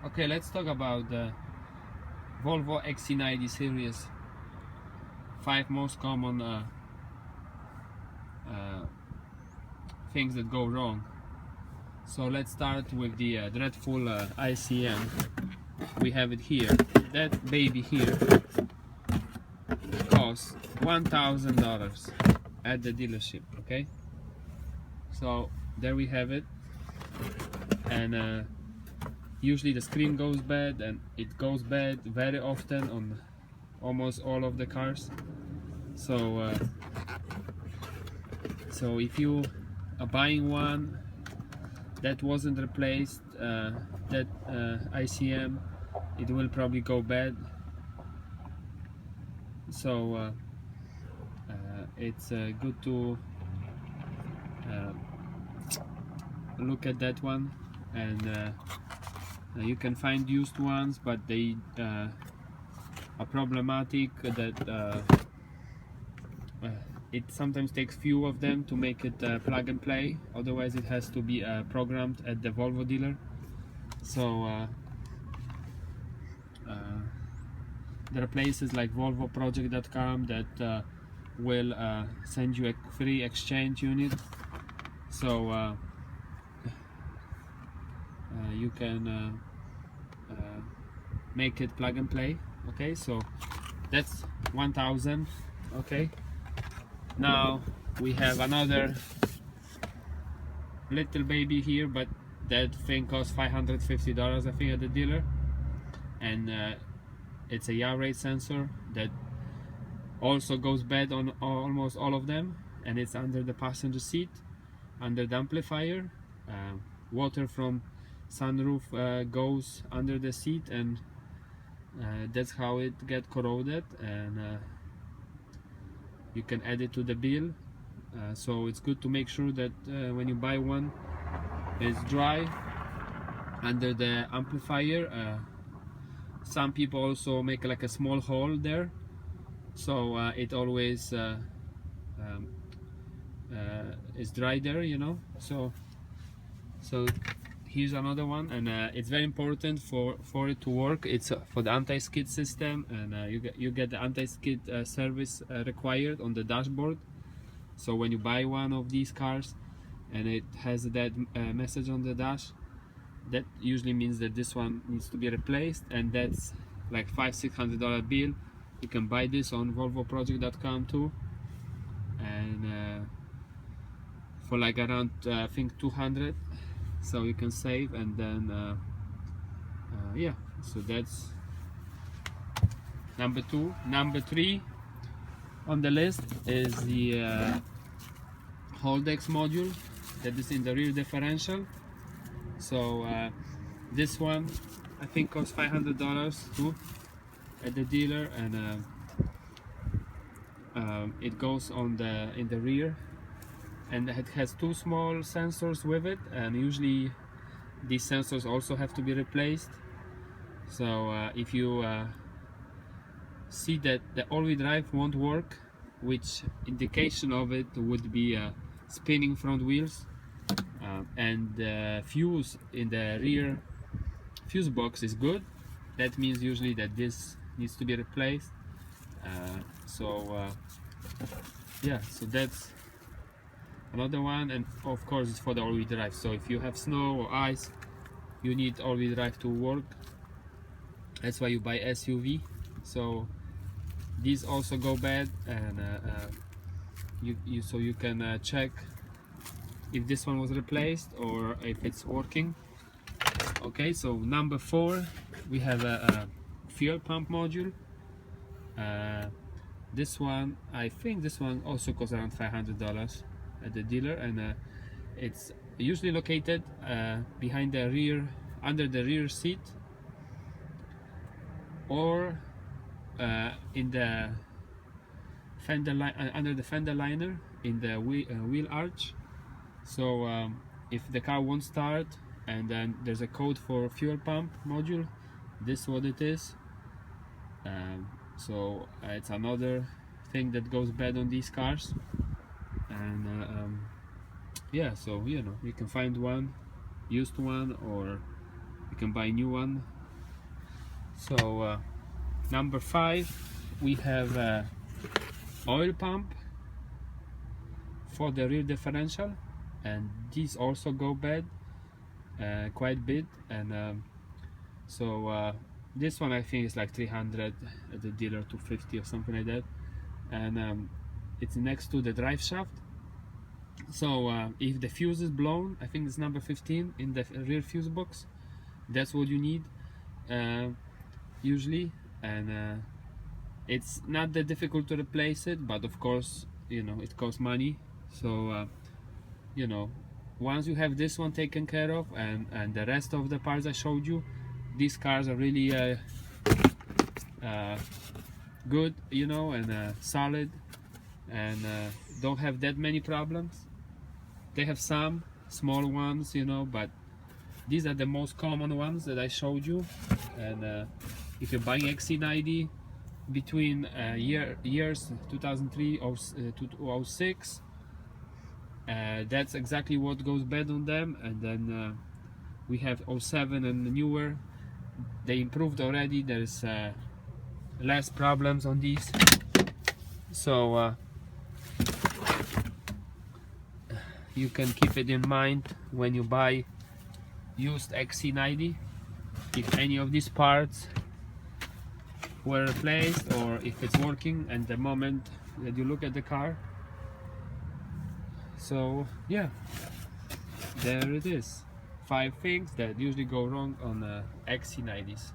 Okay, let's talk about the Volvo XC90 series. 5 most common things that go wrong. So let's start with the dreadful ICM. We have it here. That baby here costs $1,000 at the dealership. Okay, so there we have it. And usually the screen goes bad, and it goes bad very often on almost all of the cars. So if you are buying one that wasn't replaced, that ICM, it will probably go bad. So it's good to look at that one, and you can find used ones, but they are problematic. That it sometimes takes few of them to make it plug and play. Otherwise, it has to be programmed at the Volvo dealer. So there are places like volvoproject.com that will send you a free exchange unit. So you can make it plug and play. Okay, so that's 1,000. Okay, now we have another little baby here, but that thing costs $550, I think, at the dealer, and it's a Uraeus sensor that also goes bad on almost all of them, and it's under the passenger seat, under the amplifier. Water from sunroof goes under the seat, and that's how it gets corroded, and you can add it to the bill. So it's good to make sure that when you buy one, it's dry under the amplifier. Some people also make like a small hole there, so it always is dry there, you know. So here's another one, and it's very important for it to work. It's for the anti-skid system, and you get the anti-skid service required on the dashboard. So when you buy one of these cars and it has that message on the dash, that usually means that this one needs to be replaced, and that's like $500–600 bill. You can buy this on volvoproject.com too, and for like around I think 200, so you can save. And then yeah, so that's number 2. Number 3 on the list is the Haldex module that is in the rear differential. So this one I think costs $500 too at the dealer, and it goes on in the rear, and it has 2 small sensors with it, and usually these sensors also have to be replaced. So if you see that the all-wheel drive won't work, which indication of it would be spinning front wheels, and the fuse in the rear fuse box is good, that means usually that this needs to be replaced. Yeah, so that's another one, and of course it's for the all-wheel drive. So if you have snow or ice, you need all-wheel drive to work. That's why you buy SUV. So these also go bad, and you can check if this one was replaced or if it's working. Okay, so number 4, we have a fuel pump module. This one, I think this one also costs around $500 at the dealer, and it's usually located behind the rear, under the rear seat, or in the fender under the fender liner in the wheel arch. So if the car won't start, and then there's a code for fuel pump module, this is what it is. So it's another thing that goes bad on these cars, and yeah, so you know, you can find one, used one, or you can buy a new one So number 5, we have oil pump for the rear differential, and these also go bad quite a bit. And so this one I think is like 300 at the dealer, 250 or something like that, and it's next to the drive shaft. So if the fuse is blown, I think it's number 15 in the rear fuse box, that's what you need usually. And it's not that difficult to replace it, but of course, you know, it costs money. So you know, once you have this one taken care of, and the rest of the parts I showed you, these cars are really good, you know, and solid, and don't have that many problems. They have some small ones, you know, but these are the most common ones that I showed you. And if you're buying XC90 between years 2003 to 2006, that's exactly what goes bad on them. And then we have 07 and newer. They improved already. There's less problems on these. So you can keep it in mind when you buy used XC90. If any of these parts were replaced, or if it's working at the moment that you look at the car. So yeah, there it is. 5 things that usually go wrong on XC90s.